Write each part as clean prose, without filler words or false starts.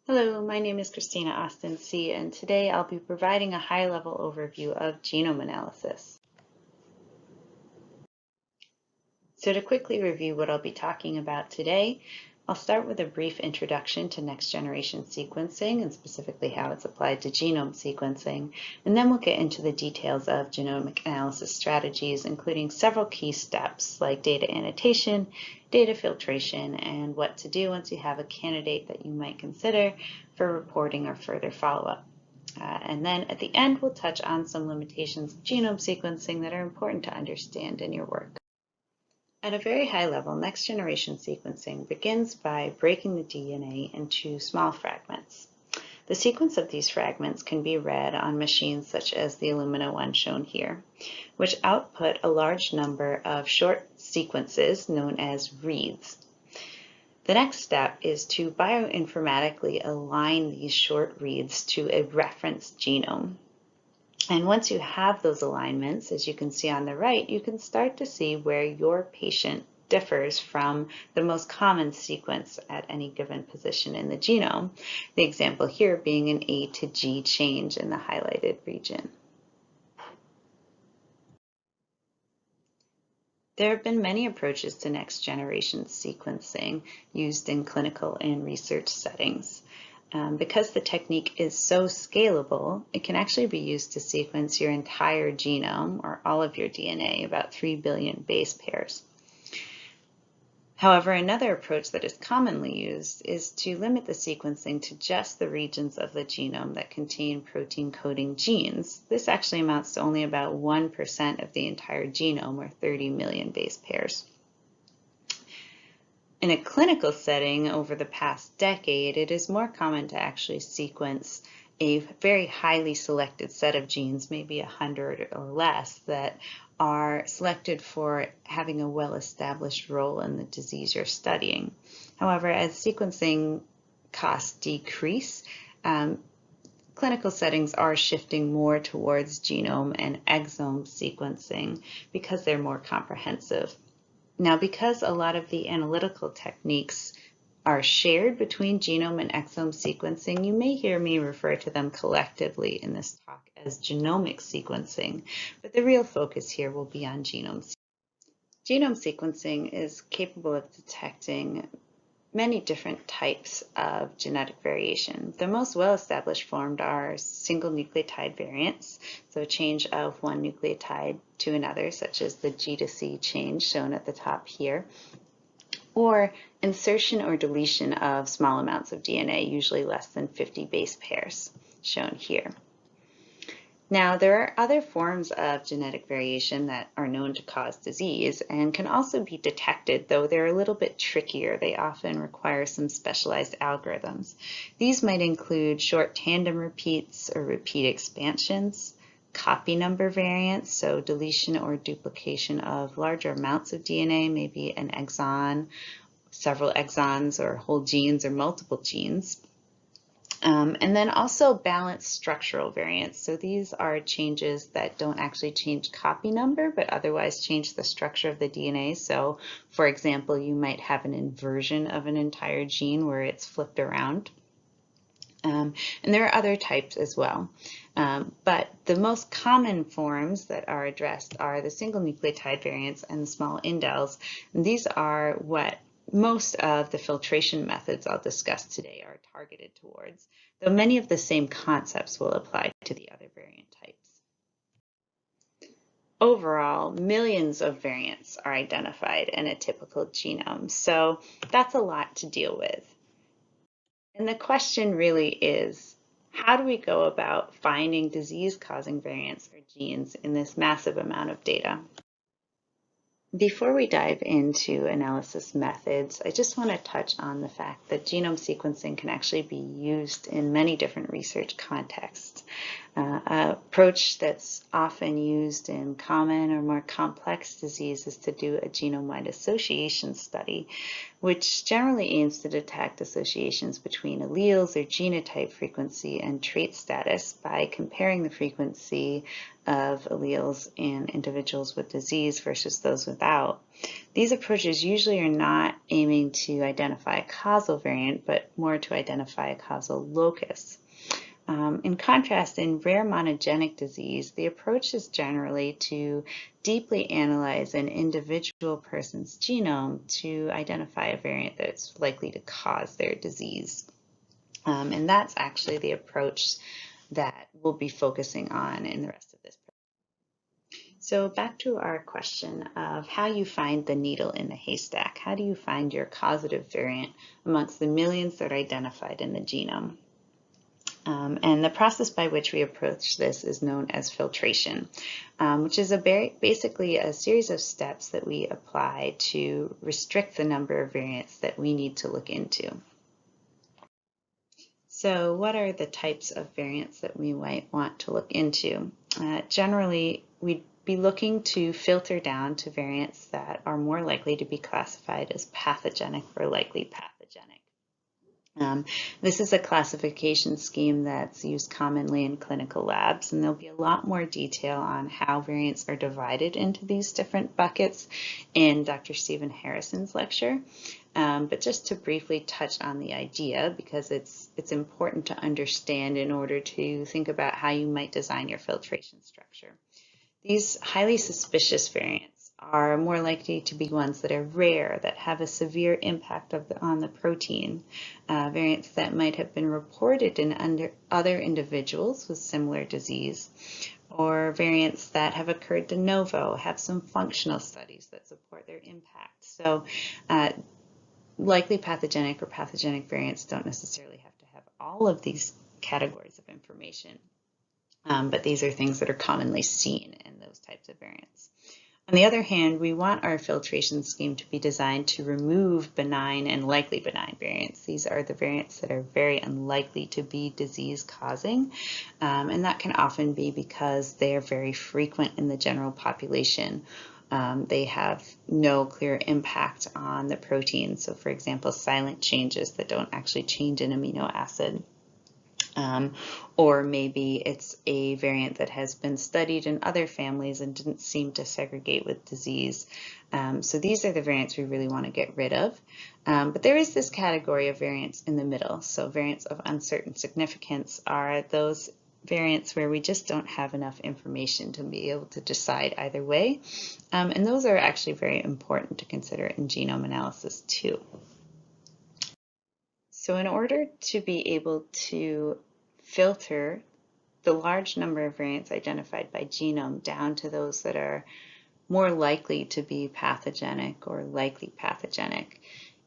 Hello, my name is Christina Austin-Tse, and today I'll be providing a high-level overview of genome analysis. So to quickly review what I'll be talking about today, I'll start with a brief introduction to next-generation sequencing and specifically how it's applied to genome sequencing, and then we'll get into the details of genomic analysis strategies, including several key steps like data annotation, data filtration, and what to do once you have a candidate that you might consider for reporting or further follow-up. And then at the end, we'll touch on some limitations of genome sequencing that are important to understand in your work. At a very high level, next-generation sequencing begins by breaking the DNA into small fragments. The sequence of these fragments can be read on machines such as the Illumina one shown here, which output a large number of short sequences known as reads. The next step is to bioinformatically align these short reads to a reference genome. And once you have those alignments, as you can see on the right, you can start to see where your patient differs from the most common sequence at any given position in the genome, the example here being an A to G change in the highlighted region. There have been many approaches to next-generation sequencing used in clinical and research settings. Because the technique is so scalable, it can actually be used to sequence your entire genome or all of your DNA, about 3 billion base pairs. However, another approach that is commonly used is to limit the sequencing to just the regions of the genome that contain protein-coding genes. This actually amounts to only about 1% of the entire genome, or 30 million base pairs. In a clinical setting over the past decade, it is more common to actually sequence a very highly selected set of genes, maybe 100 or less, that are selected for having a well-established role in the disease you're studying. However, as sequencing costs decrease, clinical settings are shifting more towards genome and exome sequencing because they're more comprehensive. Now, because a lot of the analytical techniques are shared between genome and exome sequencing, you may hear me refer to them collectively in this talk as genomic sequencing, but the real focus here will be on genome sequencing. Genome sequencing is capable of detecting many different types of genetic variation. The most well-established forms are single nucleotide variants, so a change of one nucleotide to another, such as the G to C change shown at the top here, or insertion or deletion of small amounts of DNA, usually less than 50 base pairs, shown here. Now, there are other forms of genetic variation that are known to cause disease and can also be detected, though they're a little bit trickier. They often require some specialized algorithms. These might include short tandem repeats or repeat expansions, copy number variants, so deletion or duplication of larger amounts of DNA, maybe an exon, several exons, or whole genes or multiple genes. And then also balanced structural variants. So these are changes that don't actually change copy number, but otherwise change the structure of the DNA. So for example, you might have an inversion of an entire gene where it's flipped around. And there are other types as well. But the most common forms that are addressed are the single nucleotide variants and the small indels. And these are what most of the filtration methods I'll discuss today are targeted towards, though many of the same concepts will apply to the other variant types. Overall, millions of variants are identified in a typical genome, so that's a lot to deal with. And the question really is, how do we go about finding disease-causing variants or genes in this massive amount of data? Before we dive into analysis methods, I just want to touch on the fact that genome sequencing can actually be used in many different research contexts. An approach that's often used in common or more complex diseases is to do a genome-wide association study, which generally aims to detect associations between alleles or genotype frequency and trait status by comparing the frequency of alleles in individuals with disease versus those without. These approaches usually are not aiming to identify a causal variant, but more to identify a causal locus. In contrast, in rare monogenic disease, the approach is generally to deeply analyze an individual person's genome to identify a variant that's likely to cause their disease. And that's actually the approach that we'll be focusing on in the rest of this presentation. So back to our question of how you find the needle in the haystack. How do you find your causative variant amongst the millions that are identified in the genome? And the process by which we approach this is known as filtration, which is basically a series of steps that we apply to restrict the number of variants that we need to look into. So what are the types of variants that we might want to look into? Generally, we'd be looking to filter down to variants that are more likely to be classified as pathogenic or likely pathogenic. This is a classification scheme that's used commonly in clinical labs, and there'll be a lot more detail on how variants are divided into these different buckets in Dr. Stephen Harrison's lecture. But just to briefly touch on the idea, because it's important to understand in order to think about how you might design your filtration structure. These highly suspicious variants are more likely to be ones that are rare, that have a severe impact on the protein, variants that might have been reported in other individuals with similar disease, or variants that have occurred de novo, have some functional studies that support their impact. So likely pathogenic or pathogenic variants don't necessarily have to have all of these categories of information, but these are things that are commonly seen in those types of variants. On the other hand, we want our filtration scheme to be designed to remove benign and likely benign variants. These are the variants that are very unlikely to be disease-causing, and that can often be because they are very frequent in the general population. They have no clear impact on the protein. So for example, silent changes that don't actually change an amino acid. Or maybe it's a variant that has been studied in other families and didn't seem to segregate with disease. So these are the variants we really want to get rid of. But there is this category of variants in the middle. So variants of uncertain significance are those variants where we just don't have enough information to be able to decide either way. And those are actually very important to consider in genome analysis too. So in order to be able to filter the large number of variants identified by genome down to those that are more likely to be pathogenic or likely pathogenic,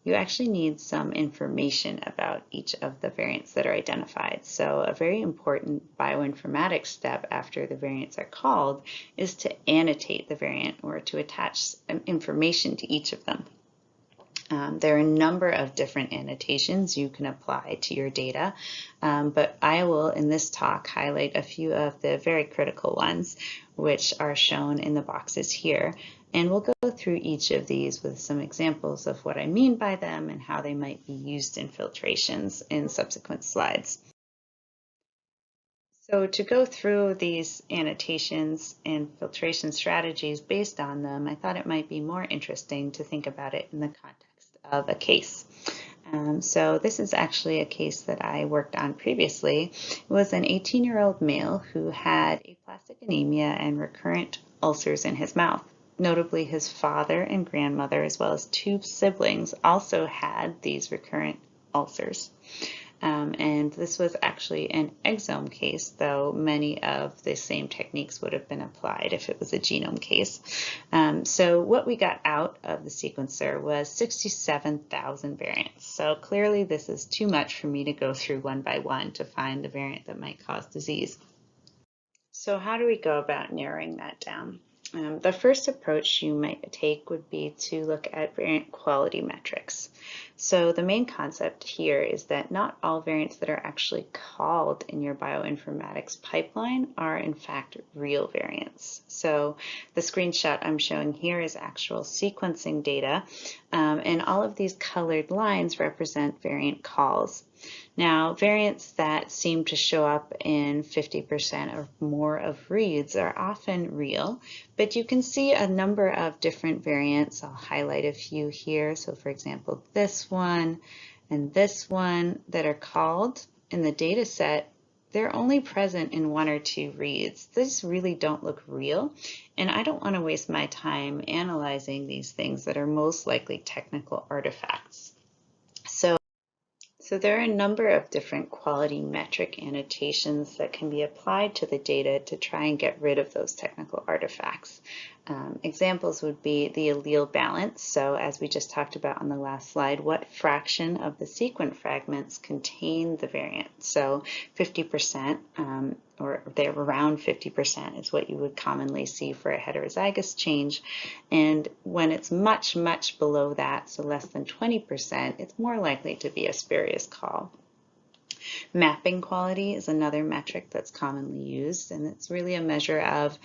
you actually need some information about each of the variants that are identified. So a very important bioinformatic step after the variants are called is to annotate the variant or to attach information to each of them. There are a number of different annotations you can apply to your data, but I will, in this talk, highlight a few of the very critical ones, which are shown in the boxes here. And we'll go through each of these with some examples of what I mean by them and how they might be used in filtrations in subsequent slides. So to go through these annotations and filtration strategies based on them, I thought it might be more interesting to think about it in the context of a case. So this is actually a case that I worked on previously. It was an 18-year-old male who had aplastic anemia and recurrent ulcers in his mouth. Notably, his father and grandmother, as well as 2 siblings, also had these recurrent ulcers. And this was actually an exome case, though many of the same techniques would have been applied if it was a genome case. So what we got out of the sequencer was 67,000 variants. So clearly this is too much for me to go through one by one to find the variant that might cause disease. So how do we go about narrowing that down? The first approach you might take would be to look at variant quality metrics. So the main concept here is that not all variants that are actually called in your bioinformatics pipeline are in fact real variants. So the screenshot I'm showing here is actual sequencing data, and all of these colored lines represent variant calls. Now, variants that seem to show up in 50% or more of reads are often real, but you can see a number of different variants. I'll highlight a few here. So for example, this one and this one that are called in the data set, they're only present in 1 or 2 reads. These really don't look real, and I don't want to waste my time analyzing these things that are most likely technical artifacts. So there are a number of different quality metric annotations that can be applied to the data to try and get rid of those technical artifacts. Examples would be the allele balance. So as we just talked about on the last slide, what fraction of the sequence fragments contain the variant? So 50%, or they're around 50% is what you would commonly see for a heterozygous change. And when it's much, much below that, so less than 20%, it's more likely to be a spurious call. Mapping quality is another metric that's commonly used, and it's really a measure of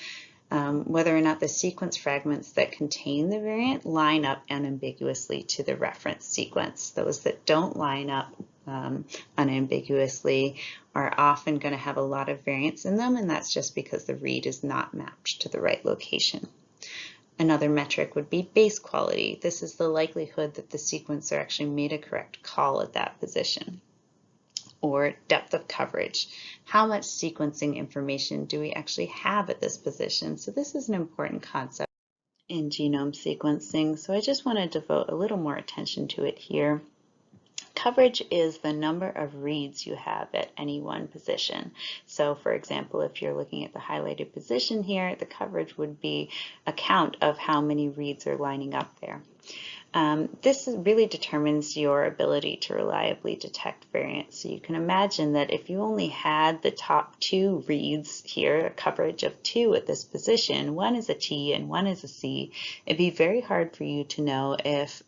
whether or not the sequence fragments that contain the variant line up unambiguously to the reference sequence. Those that don't line up unambiguously are often going to have a lot of variants in them, and that's just because the read is not mapped to the right location. Another metric would be base quality. This is the likelihood that the sequencer actually made a correct call at that position. Or depth of coverage. How much sequencing information do we actually have at this position? So this is an important concept in genome sequencing, so I just want to devote a little more attention to it here. Coverage is the number of reads you have at any one position. So for example, if you're looking at the highlighted position here, the coverage would be a count of how many reads are lining up there. This really determines your ability to reliably detect variants. So you can imagine that if you only had the top 2 reads here, a coverage of 2 at this position, one is a T and one is a C, it'd be very hard for you to know if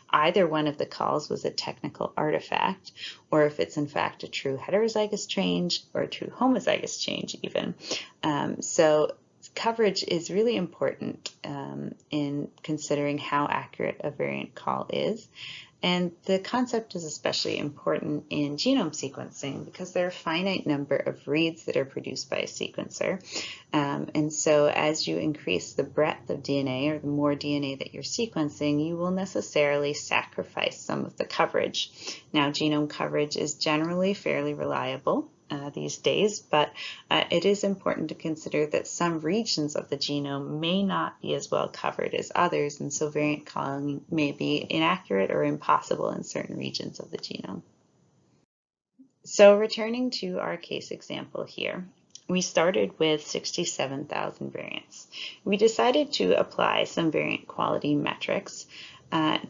either one of the calls was a technical artifact, or if it's in fact a true heterozygous change or a true homozygous change even. So coverage is really important in considering how accurate a variant call is. And the concept is especially important in genome sequencing because there are a finite number of reads that are produced by a sequencer. And so as you increase the breadth of DNA, or the more DNA that you're sequencing, you will necessarily sacrifice some of the coverage. Now, genome coverage is generally fairly reliable these days, but it is important to consider that some regions of the genome may not be as well covered as others, and so variant calling may be inaccurate or impossible in certain regions of the genome. So returning to our case example here, we started with 67,000 variants. We decided to apply some variant quality metrics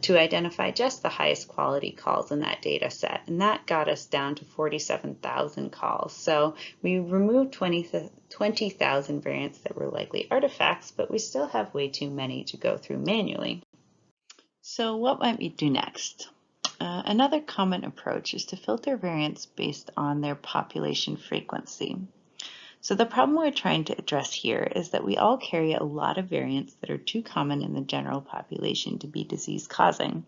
to identify just the highest quality calls in that data set, and that got us down to 47,000 calls. So we removed 20,000 variants that were likely artifacts, but we still have way too many to go through manually. So what might we do next? Another common approach is to filter variants based on their population frequency. So the problem we're trying to address here is that we all carry a lot of variants that are too common in the general population to be disease-causing.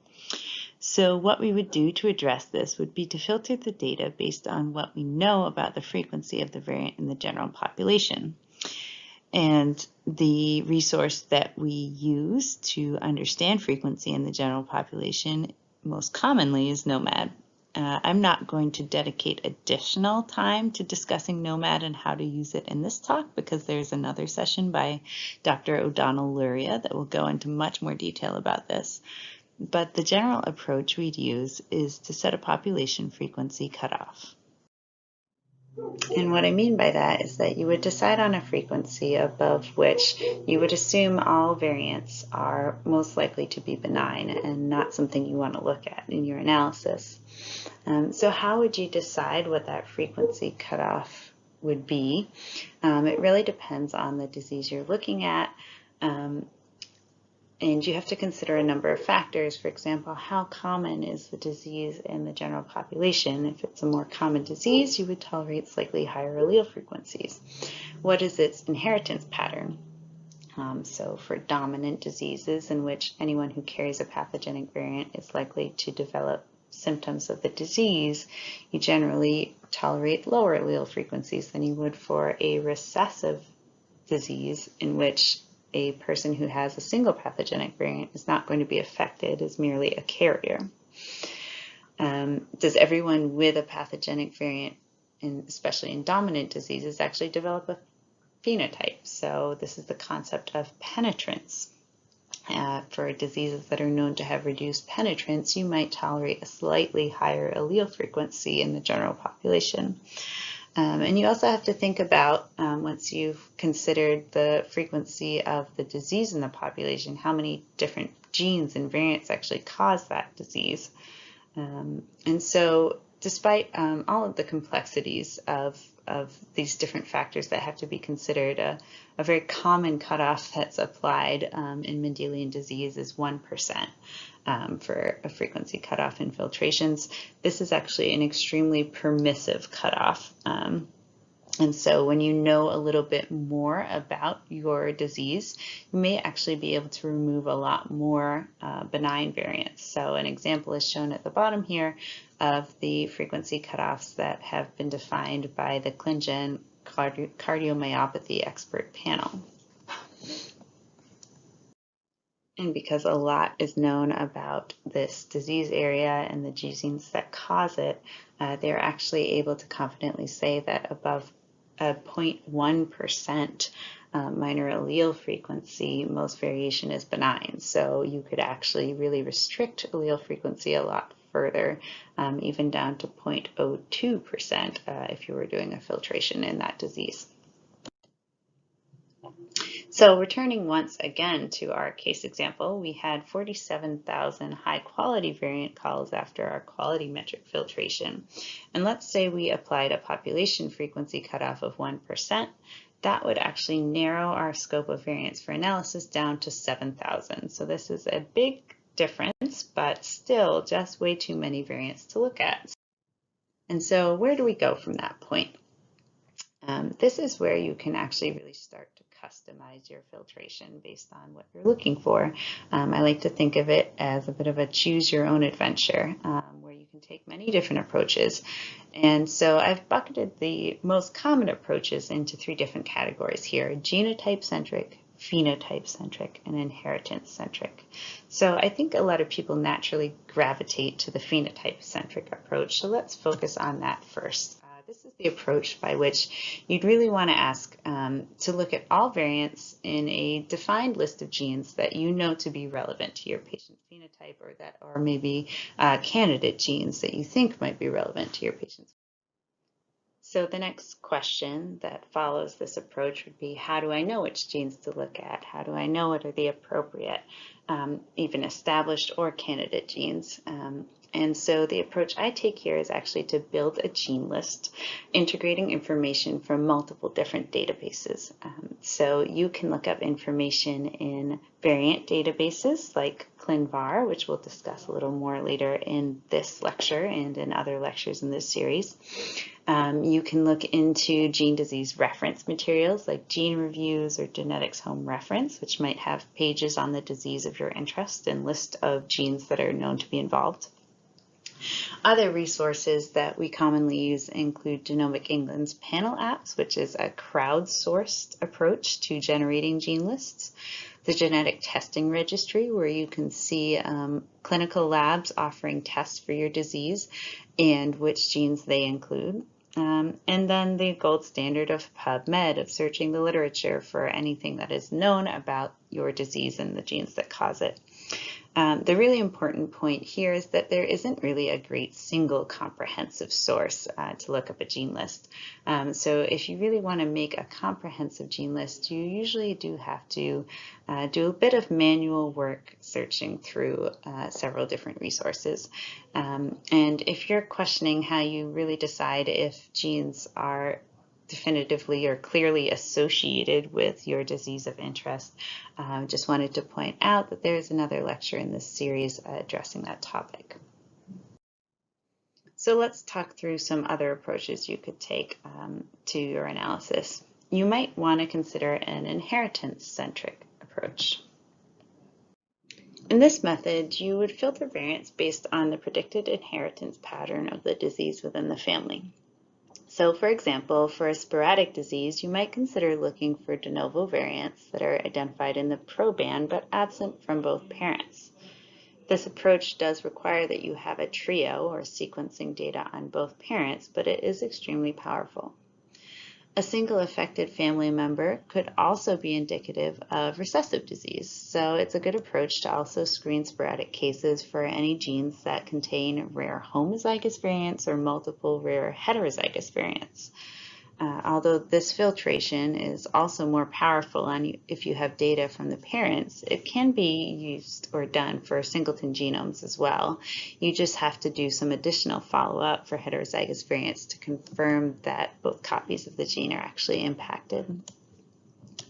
So what we would do to address this would be to filter the data based on what we know about the frequency of the variant in the general population. And the resource that we use to understand frequency in the general population most commonly is gnomAD. I'm not going to dedicate additional time to discussing gnomAD and how to use it in this talk because there's another session by Dr. O'Donnell Luria that will go into much more detail about this. But the general approach we'd use is to set a population frequency cutoff. And what I mean by that is that you would decide on a frequency above which you would assume all variants are most likely to be benign and not something you want to look at in your analysis. So how would you decide what that frequency cutoff would be? It really depends on the disease you're looking at, And you have to consider a number of factors. For example, how common is the disease in the general population? If it's a more common disease, you would tolerate slightly higher allele frequencies. What is its inheritance pattern? So for dominant diseases in which anyone who carries a pathogenic variant is likely to develop symptoms of the disease, you generally tolerate lower allele frequencies than you would for a recessive disease in which a person who has a single pathogenic variant is not going to be affected, is merely a carrier. Does everyone with a pathogenic variant, especially in dominant diseases, actually develop a phenotype? So this is the concept of penetrance. For diseases that are known to have reduced penetrance, you might tolerate a slightly higher allele frequency in the general population. And you also have to think about, once you've considered the frequency of the disease in the population, how many different genes and variants actually cause that disease. And so despite all of the complexities of these different factors that have to be considered, a very common cutoff that's applied in Mendelian disease is 1%. For a frequency cutoff in filtrations. This is actually an extremely permissive cutoff. And so when you know a little bit more about your disease, you may actually be able to remove a lot more benign variants. So an example is shown at the bottom here of the frequency cutoffs that have been defined by the ClinGen cardiomyopathy expert panel. And because a lot is known about this disease area and the genes that cause it, they're actually able to confidently say that above a 0.1% minor allele frequency, most variation is benign. So you could actually really restrict allele frequency a lot further, even down to 0.02% if you were doing a filtration in that disease. So returning once again to our case example, we had 47,000 high quality variant calls after our quality metric filtration. And let's say we applied a population frequency cutoff of 1%. That would actually narrow our scope of variants for analysis down to 7,000. So this is a big difference, but still just way too many variants to look at. And so where do we go from that point? This is where you can actually really start to customize your filtration based on what you're looking for. I like to think of it as a bit of a choose your own adventure, where you can take many different approaches. And so I've bucketed the most common approaches into 3 different categories here: genotype-centric, phenotype-centric, and inheritance-centric. So I think a lot of people naturally gravitate to the phenotype-centric approach. So let's focus on that first. This is the approach by which you'd really want to ask to look at all variants in a defined list of genes that you know to be relevant to your patient's phenotype, or that are maybe candidate genes that you think might be relevant to your patient's. So the next question that follows this approach would be, how do I know which genes to look at? How do I know what are the appropriate, even established or candidate genes? And so the approach I take here is actually to build a gene list, integrating information from multiple different databases. So you can look up information in variant databases like ClinVar, which we'll discuss a little more later in this lecture and in other lectures in this series. You can look into gene disease reference materials like Gene Reviews or Genetics Home Reference, which might have pages on the disease of your interest and list of genes that are known to be involved. Other resources that we commonly use include Genomic England's panel apps, which is a crowdsourced approach to generating gene lists. The Genetic Testing Registry, where you can see clinical labs offering tests for your disease and which genes they include. And then the gold standard of PubMed, of searching the literature for anything that is known about your disease and the genes that cause it. The really important point here is that there isn't really a great single comprehensive source to look up a gene list. So if you really want to make a comprehensive gene list, you usually do have to do a bit of manual work searching through several different resources. And if you're questioning how you really decide if genes are definitively or clearly associated with your disease of interest. Just wanted to point out that there's another lecture in this series addressing that topic. So let's talk through some other approaches you could take to your analysis. You might want to consider an inheritance-centric approach. In this method, you would filter variants based on the predicted inheritance pattern of the disease within the family. So for example, for a sporadic disease, you might consider looking for de novo variants that are identified in the proband but absent from both parents. This approach does require that you have a trio or sequencing data on both parents, but it is extremely powerful. A single affected family member could also be indicative of recessive disease, so it's a good approach to also screen sporadic cases for any genes that contain rare homozygous variants or multiple rare heterozygous variants. Although this filtration is also more powerful if you have data from the parents, it can be used or done for singleton genomes as well. You just have to do some additional follow-up for heterozygous variants to confirm that both copies of the gene are actually impacted.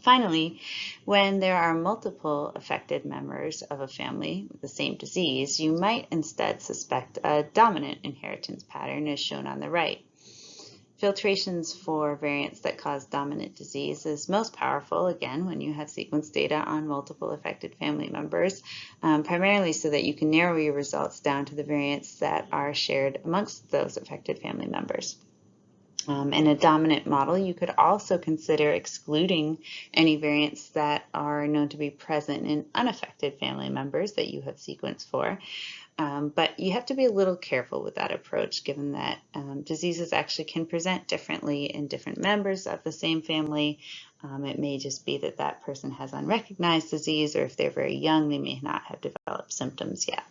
Finally, when there are multiple affected members of a family with the same disease, you might instead suspect a dominant inheritance pattern as shown on the right. Filtrations for variants that cause dominant disease is most powerful, again, when you have sequence data on multiple affected family members, primarily so that you can narrow your results down to the variants that are shared amongst those affected family members. In a dominant model, you could also consider excluding any variants that are known to be present in unaffected family members that you have sequenced for. But you have to be a little careful with that approach, given that diseases actually can present differently in different members of the same family. It may just be that that person has unrecognized disease, or if they're very young, they may not have developed symptoms yet.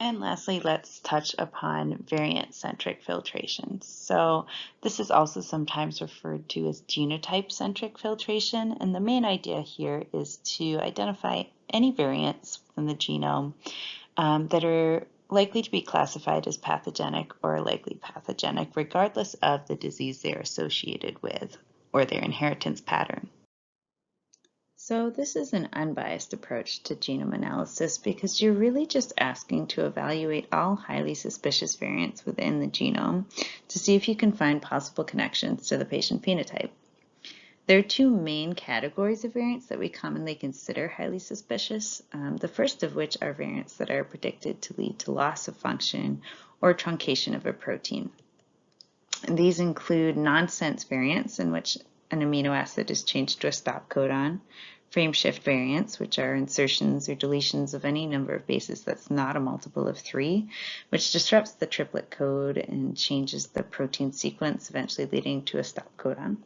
And lastly, let's touch upon variant-centric filtration. So this is also sometimes referred to as genotype-centric filtration, and the main idea here is to identify any variants within the genome that are likely to be classified as pathogenic or likely pathogenic, regardless of the disease they're associated with or their inheritance pattern. So this is an unbiased approach to genome analysis because you're really just asking to evaluate all highly suspicious variants within the genome to see if you can find possible connections to the patient phenotype. There are two main categories of variants that we commonly consider highly suspicious, the first of which are variants that are predicted to lead to loss of function or truncation of a protein. And these include nonsense variants in which an amino acid is changed to a stop codon, frame shift variants, which are insertions or deletions of any number of bases that's not a multiple of 3, which disrupts the triplet code and changes the protein sequence, eventually leading to a stop codon.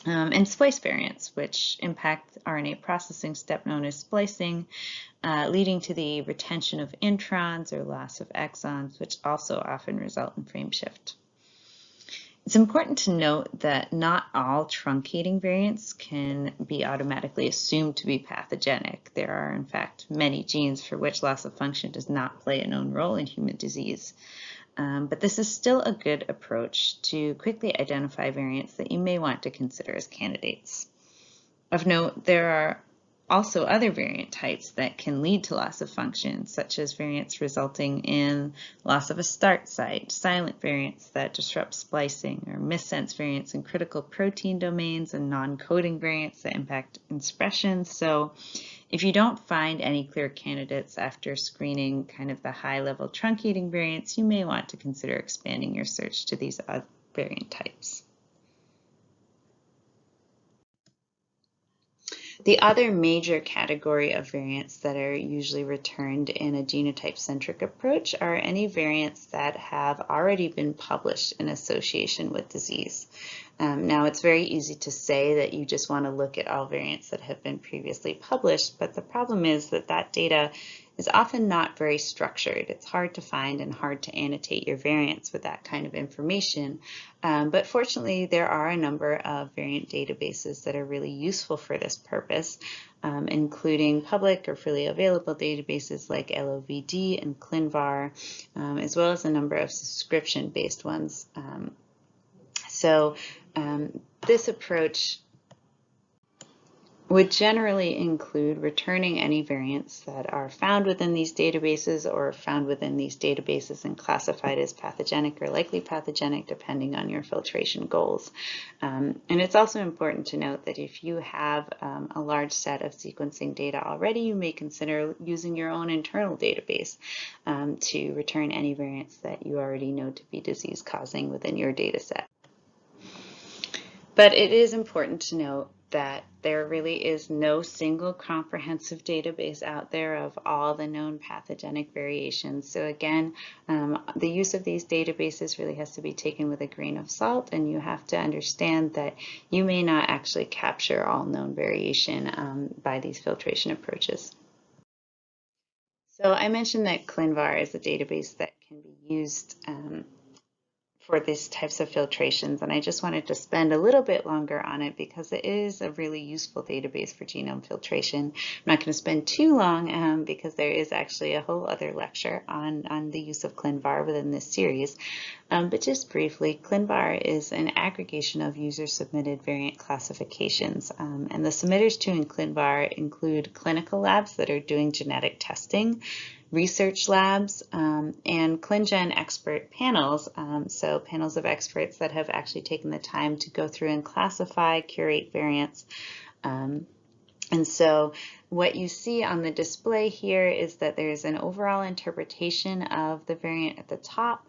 And splice variants, which impact RNA processing step known as splicing, leading to the retention of introns or loss of exons, which also often result in frame shift. It's important to note that not all truncating variants can be automatically assumed to be pathogenic. There are, in fact, many genes for which loss of function does not play a known role in human disease. But this is still a good approach to quickly identify variants that you may want to consider as candidates. Of note, there are also other variant types that can lead to loss of function, such as variants resulting in loss of a start site, silent variants that disrupt splicing, or missense variants in critical protein domains, and non-coding variants that impact expression. So if you don't find any clear candidates after screening kind of the high-level truncating variants, you may want to consider expanding your search to these other variant types. The other major category of variants that are usually returned in a genotype-centric approach are any variants that have already been published in association with disease. Now, it's very easy to say that you just want to look at all variants that have been previously published, but the problem is that that data is often not very structured. It's hard to find and hard to annotate your variants with that kind of information. But fortunately, there are a number of variant databases that are really useful for this purpose, including public or freely available databases like LOVD and ClinVar, as well as a number of subscription-based ones So this approach would generally include returning any variants that are found within these databases or found within these databases and classified as pathogenic or likely pathogenic, depending on your filtration goals. And it's also important to note that if you have a large set of sequencing data already, you may consider using your own internal database to return any variants that you already know to be disease-causing within your data set. But it is important to note that there really is no single comprehensive database out there of all the known pathogenic variations. So again, the use of these databases really has to be taken with a grain of salt, and you have to understand that you may not actually capture all known variation by these filtration approaches. So I mentioned that ClinVar is a database that can be used for these types of filtrations, and I just wanted to spend a little bit longer on it because it is a really useful database for genome filtration. I'm not going to spend too long because there is actually a whole other lecture on the use of ClinVar within this series. But just briefly, ClinVar is an aggregation of user-submitted variant classifications, and the submitters to ClinVar include clinical labs that are doing genetic testing, research labs, and ClinGen expert panels, so panels of experts that have actually taken the time to go through and classify, curate variants. And so what you see on the display here is that there's an overall interpretation of the variant at the top.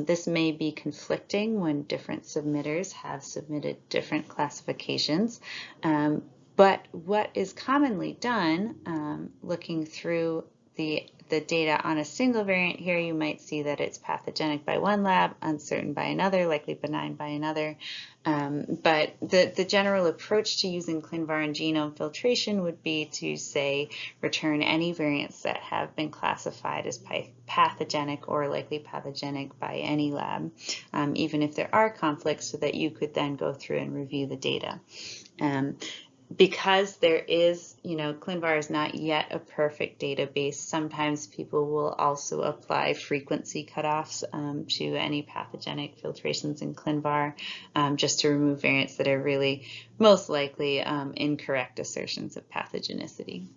This may be conflicting when different submitters have submitted different classifications. But what is commonly done, looking through the data on a single variant here, you might see that it's pathogenic by one lab, uncertain by another, likely benign by another. But the general approach to using ClinVar and genome filtration would be to, say, return any variants that have been classified as pathogenic or likely pathogenic by any lab, even if there are conflicts, so that you could then go through and review the data. Because there is, ClinVar is not yet a perfect database, sometimes people will also apply frequency cutoffs to any pathogenic filtrations in ClinVar, just to remove variants that are really most likely incorrect assertions of pathogenicity.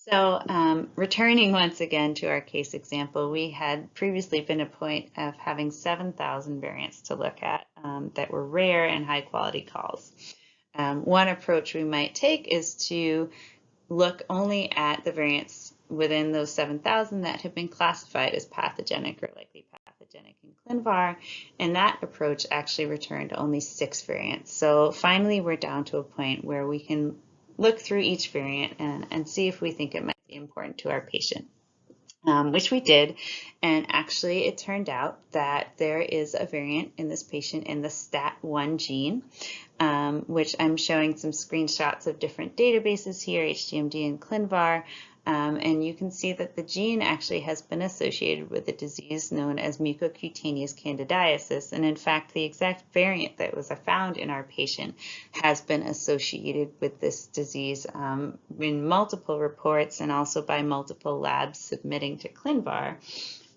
So returning once again to our case example, we had previously been a point of having 7,000 variants to look at that were rare and high quality calls. One approach we might take is to look only at the variants within those 7,000 that have been classified as pathogenic or likely pathogenic in ClinVar, and that approach actually returned only 6 variants. So finally we're down to a point where we can look through each variant and see if we think it might be important to our patient, which we did. And actually it turned out that there is a variant in this patient in the STAT1 gene, which I'm showing some screenshots of different databases here, HGMD and ClinVar. And you can see that the gene actually has been associated with a disease known as mucocutaneous candidiasis. And in fact, the exact variant that was found in our patient has been associated with this disease in multiple reports and also by multiple labs submitting to ClinVar.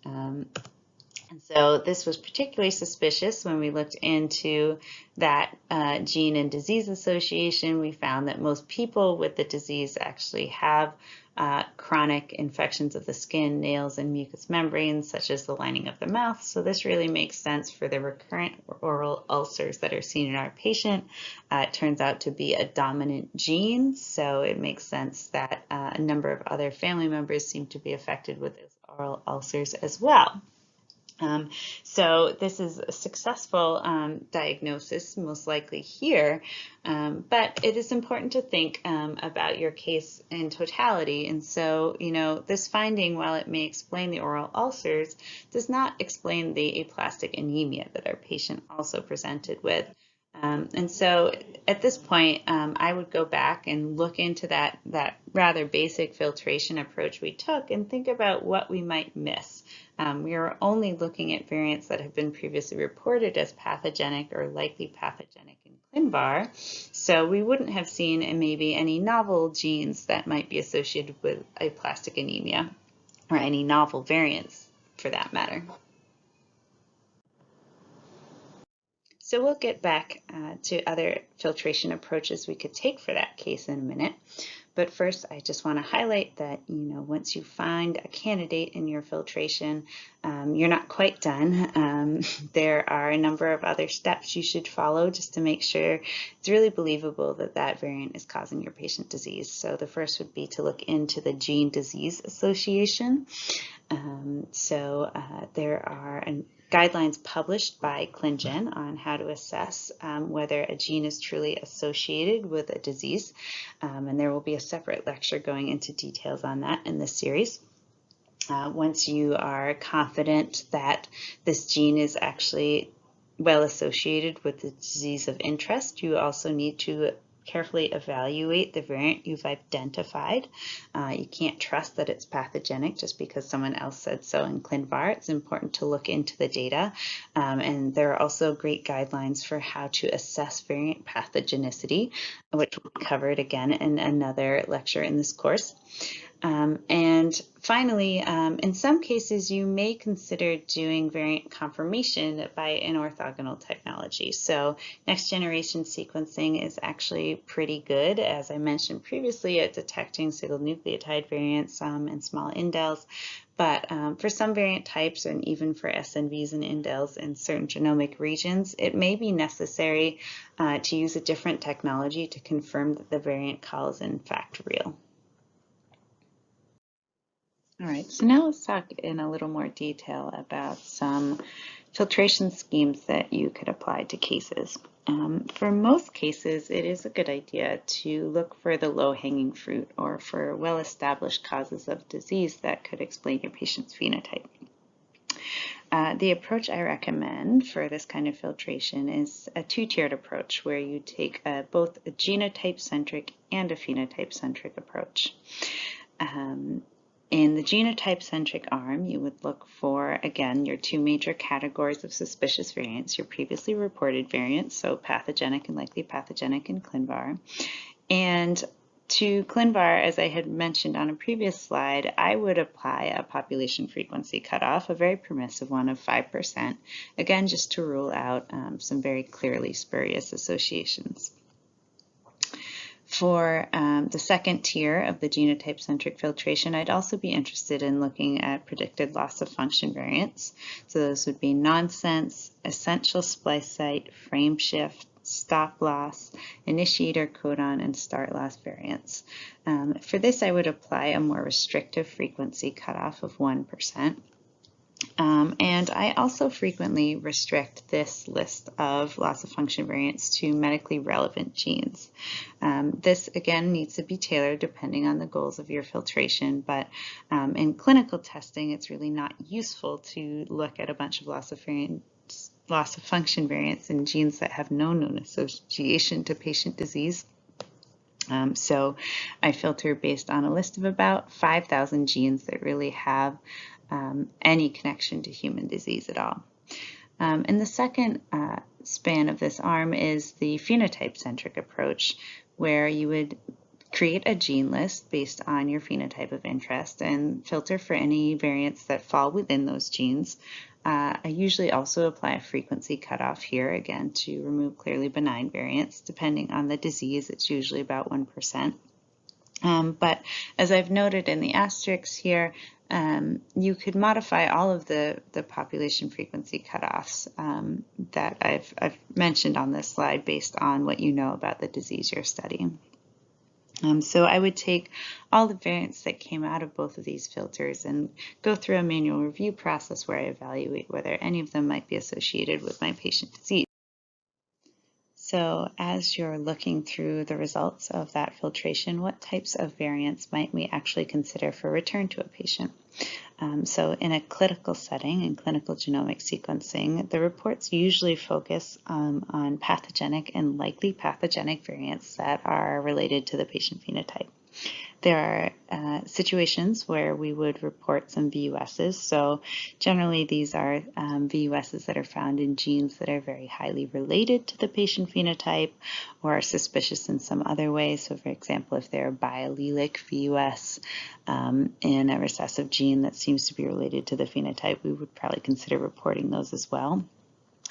And so this was particularly suspicious when we looked into that gene and disease association. We found that most people with the disease actually have chronic infections of the skin, nails, and mucous membranes, such as the lining of the mouth. So this really makes sense for the recurrent oral ulcers that are seen in our patient. It turns out to be a dominant gene, so it makes sense that a number of other family members seem to be affected with those oral ulcers as well. So this is a successful diagnosis, most likely here, but it is important to think about your case in totality. And so, this finding, while it may explain the oral ulcers, does not explain the aplastic anemia that our patient also presented with. And so at this point, I would go back and look into that rather basic filtration approach we took and think about what we might miss. We are only looking at variants that have been previously reported as pathogenic or likely pathogenic in ClinVar, so we wouldn't have seen maybe any novel genes that might be associated with aplastic anemia, or any novel variants for that matter. So we'll get back to other filtration approaches we could take for that case in a minute. But first, I just want to highlight that, once you find a candidate in your filtration, you're not quite done. There are a number of other steps you should follow just to make sure it's really believable that that variant is causing your patient disease. So the first would be to look into the gene-disease association. There are guidelines published by ClinGen on how to assess whether a gene is truly associated with a disease, and there will be a separate lecture going into details on that in this series. Once you are confident that this gene is actually well associated with the disease of interest, you also need to carefully evaluate the variant you've identified. You can't trust that it's pathogenic just because someone else said so in ClinVar. It's important to look into the data. And there are also great guidelines for how to assess variant pathogenicity, which will be covered again in another lecture in this course. And finally, in some cases, you may consider doing variant confirmation by an orthogonal technology. So next generation sequencing is actually pretty good, as I mentioned previously, at detecting single nucleotide variants and small indels. But for some variant types, and even for SNVs and indels in certain genomic regions, it may be necessary to use a different technology to confirm that the variant call is in fact real. All right, so now let's talk in a little more detail about some filtration schemes that you could apply to cases. For most cases, it is a good idea to look for the low-hanging fruit or for well-established causes of disease that could explain your patient's phenotype. The approach I recommend for this kind of filtration is a two-tiered approach where you take both a genotype-centric and a phenotype-centric approach. In the genotype-centric arm, you would look for, again, your two major categories of suspicious variants, your previously reported variants, so pathogenic and likely pathogenic in ClinVar. And to ClinVar, as I had mentioned on a previous slide, I would apply a population frequency cutoff, a very permissive one of 5%, again, just to rule out some very clearly spurious associations. For the second tier of the genotype-centric filtration, I'd also be interested in looking at predicted loss of function variants. So those would be nonsense, essential splice site, frame shift, stop loss, initiator codon, and start loss variants. For this, I would apply a more restrictive frequency cutoff of 1%. And I also frequently restrict this list of loss of function variants to medically relevant genes. This, again, needs to be tailored depending on the goals of your filtration, but in clinical testing, it's really not useful to look at a bunch of loss of function variants in genes that have no known association to patient disease. So I filter based on a list of about 5,000 genes that really have any connection to human disease at all. And the second span of this arm is the phenotype-centric approach, where you would create a gene list based on your phenotype of interest and filter for any variants that fall within those genes. I usually also apply a frequency cutoff here, again, to remove clearly benign variants. Depending on the disease, it's usually about 1%. But as I've noted in the asterisks here, you could modify all of the population frequency cutoffs that I've mentioned on this slide based on what you know about the disease you're studying. So I would take all the variants that came out of both of these filters and go through a manual review process where I evaluate whether any of them might be associated with my patient disease. So as you're looking through the results of that filtration, what types of variants might we actually consider for return to a patient? So in a clinical setting, in clinical genomic sequencing, the reports usually focus on pathogenic and likely pathogenic variants that are related to the patient phenotype. There are situations where we would report some VUSs. So generally these are VUSs that are found in genes that are very highly related to the patient phenotype or are suspicious in some other way. So for example, if they're a biallelic VUS in a recessive gene that seems to be related to the phenotype, we would probably consider reporting those as well.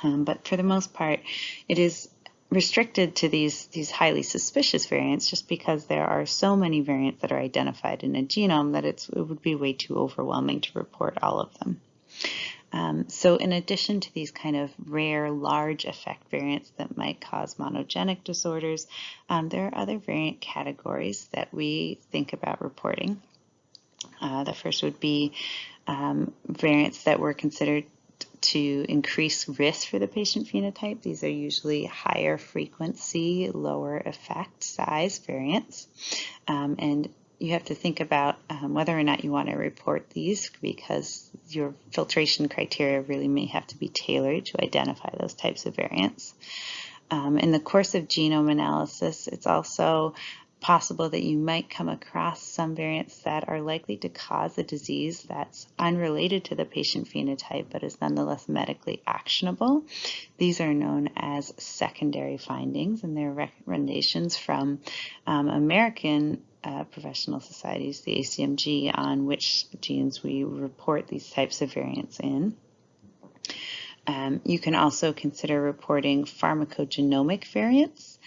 But for the most part, it is restricted to these highly suspicious variants just because there are so many variants that are identified in a genome that it would be way too overwhelming to report all of them. So in addition to these kind of rare large effect variants that might cause monogenic disorders, there are other variant categories that we think about reporting. The first would be variants that were considered to increase risk for the patient phenotype. These are usually higher frequency, lower effect size variants. And you have to think about whether or not you want to report these, because your filtration criteria really may have to be tailored to identify those types of variants. In the course of genome analysis, it's also possible that you might come across some variants that are likely to cause a disease that's unrelated to the patient phenotype but is nonetheless medically actionable. These are known as secondary findings, and they're recommendations from American professional societies, the ACMG, on which genes we report these types of variants in. You can also consider reporting pharmacogenomic variants.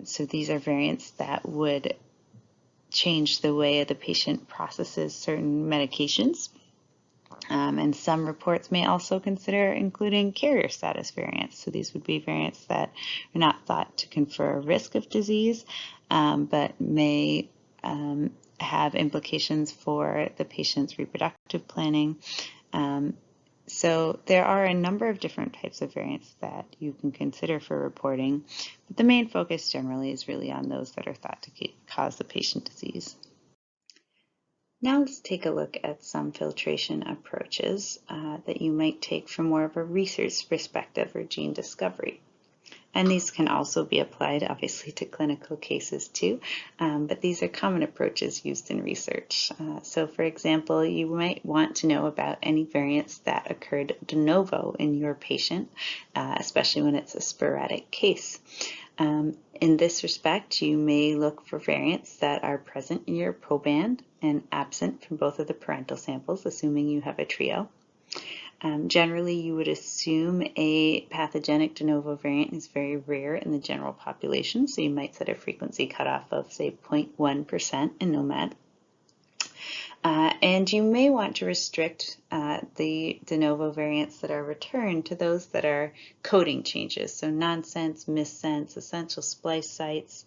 So these are variants that would change the way the patient processes certain medications. And some reports may also consider including carrier status variants. So these would be variants that are not thought to confer a risk of disease, but may have implications for the patient's reproductive planning. So there are a number of different types of variants that you can consider for reporting, but the main focus generally is really on those that are thought to cause the patient disease. Now let's take a look at some filtration approaches that you might take from more of a research perspective or gene discovery. And these can also be applied, obviously, to clinical cases too, but these are common approaches used in research. So for example, you might want to know about any variants that occurred de novo in your patient, especially when it's a sporadic case. In this respect, you may look for variants that are present in your proband and absent from both of the parental samples, assuming you have a trio. Generally, you would assume a pathogenic de novo variant is very rare in the general population, so you might set a frequency cutoff of, say, 0.1% in NOMAD. And you may want to restrict the de novo variants that are returned to those that are coding changes, so nonsense, missense, essential splice sites,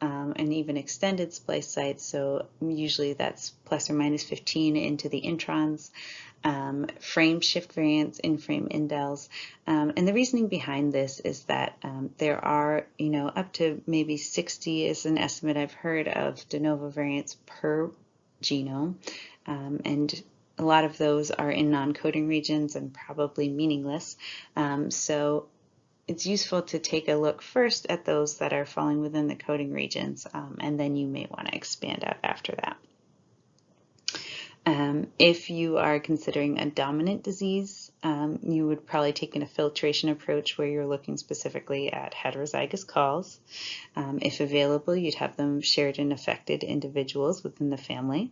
and even extended splice sites. So usually that's plus or minus 15 into the introns. Frame shift variants, in-frame indels. And the reasoning behind this is that there are, up to maybe 60 is an estimate I've heard of de novo variants per genome. And a lot of those are in non-coding regions and probably meaningless. So it's useful to take a look first at those that are falling within the coding regions, and then you may want to expand out after that. If you are considering a dominant disease, you would probably take a filtration approach where you're looking specifically at heterozygous calls. If available, you'd have them shared in affected individuals within the family.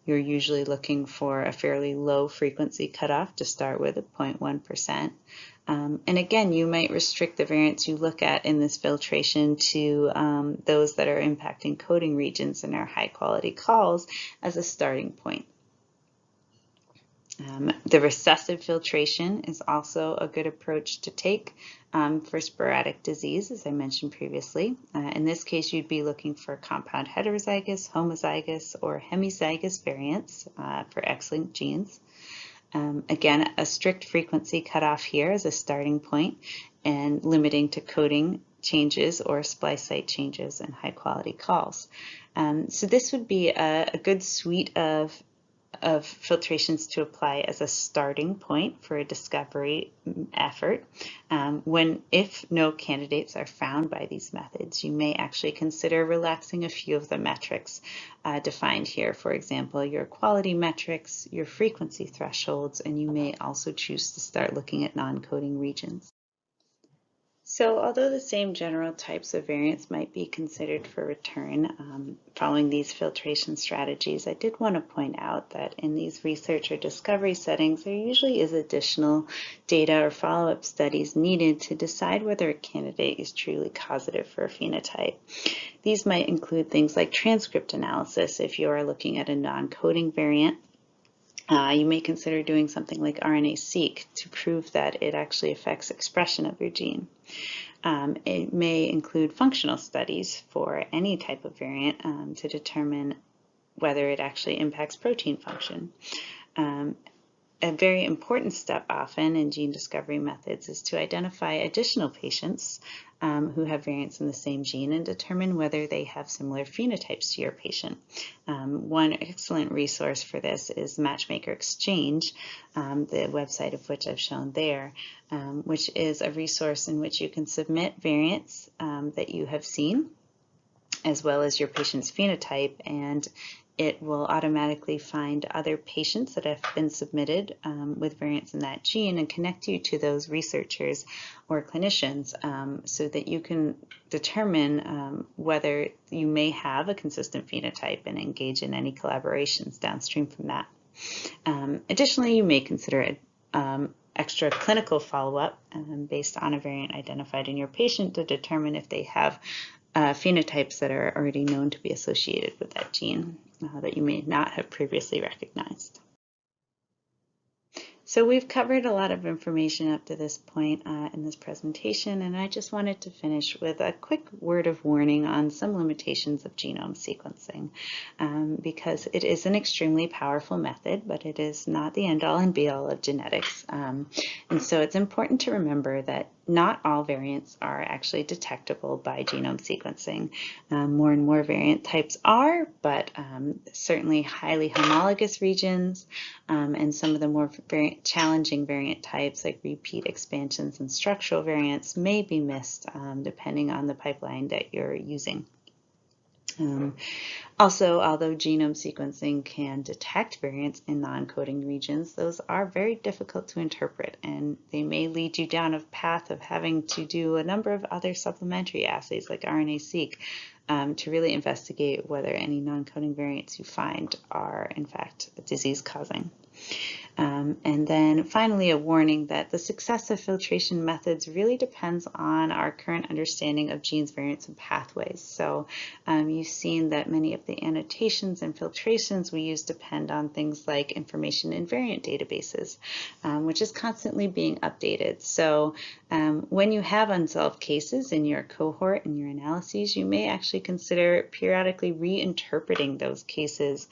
You're usually looking for a fairly low frequency cutoff to start with, at 0.1%. And again, you might restrict the variants you look at in this filtration to those that are impacting coding regions and are high quality calls as a starting point. The recessive filtration is also a good approach to take for sporadic disease, as I mentioned previously. In this case, you'd be looking for compound heterozygous, homozygous, or hemizygous variants for X-linked genes. Again, a strict frequency cutoff here as a starting point, and limiting to coding changes or splice site changes and high quality calls. So this would be a good suite of filtrations to apply as a starting point for a discovery effort. If no candidates are found by these methods, you may actually consider relaxing a few of the metrics defined here. For example, your quality metrics, your frequency thresholds, and you may also choose to start looking at non-coding regions. So although the same general types of variants might be considered for return following these filtration strategies, I did want to point out that in these research or discovery settings, there usually is additional data or follow-up studies needed to decide whether a candidate is truly causative for a phenotype. These might include things like transcript analysis if you are looking at a non-coding variant. You may consider doing something like RNA-seq to prove that it actually affects expression of your gene. It may include functional studies for any type of variant to determine whether it actually impacts protein function. A very important step often in gene discovery methods is to identify additional patients who have variants in the same gene and determine whether they have similar phenotypes to your patient. One excellent resource for this is Matchmaker Exchange, the website of which I've shown there, which is a resource in which you can submit variants that you have seen, as well as your patient's phenotype, and it will automatically find other patients that have been submitted with variants in that gene and connect you to those researchers or clinicians so that you can determine whether you may have a consistent phenotype and engage in any collaborations downstream from that. Additionally, you may consider extra clinical follow-up based on a variant identified in your patient to determine if they have phenotypes that are already known to be associated with that gene that you may not have previously recognized. So we've covered a lot of information up to this point in this presentation, and I just wanted to finish with a quick word of warning on some limitations of genome sequencing, because it is an extremely powerful method, but it is not the end-all and be-all of genetics. And so it's important to remember that not all variants are actually detectable by genome sequencing. More and more variant types are, but certainly highly homologous regions and some of the more challenging variant types like repeat expansions and structural variants may be missed depending on the pipeline that you're using. Also, although genome sequencing can detect variants in non-coding regions, those are very difficult to interpret, and they may lead you down a path of having to do a number of other supplementary assays like RNA-seq to really investigate whether any non-coding variants you find are in fact disease-causing. And then finally, a warning that the success of filtration methods really depends on our current understanding of genes, variants, and pathways. So you've seen that many of the annotations and filtrations we use depend on things like information in variant databases, which is constantly being updated. So when you have unsolved cases in your cohort and your analyses, you may actually consider periodically reinterpreting those cases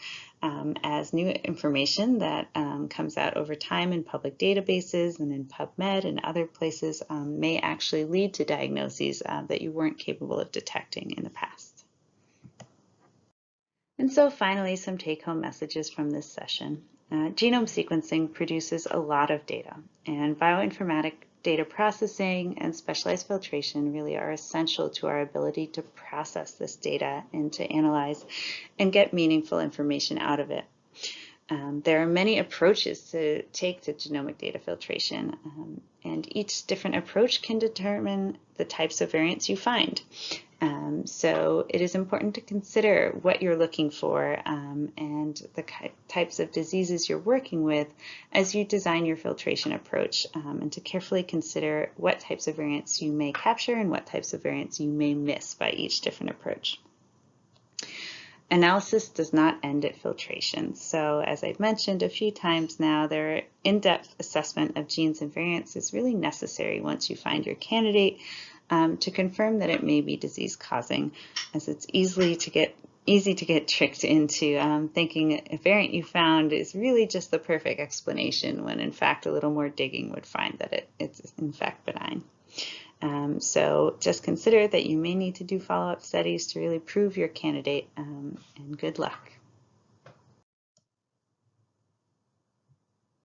as new information that comes out over time in public databases and in PubMed and other places may actually lead to diagnoses that you weren't capable of detecting in the past. And so finally, some take-home messages from this session. Genome sequencing produces a lot of data, and bioinformatic data processing and specialized filtration really are essential to our ability to process this data and to analyze and get meaningful information out of it. There are many approaches to take to genomic data filtration, and each different approach can determine the types of variants you find. So it is important to consider what you're looking for and the types of diseases you're working with as you design your filtration approach, and to carefully consider what types of variants you may capture and what types of variants you may miss by each different approach. Analysis does not end at filtration. So as I've mentioned a few times now, their in-depth assessment of genes and variants is really necessary once you find your candidate to confirm that it may be disease-causing, as it's easy to get tricked into thinking a variant you found is really just the perfect explanation, when in fact a little more digging would find that it's in fact benign. So just consider that you may need to do follow-up studies to really prove your candidate, and good luck.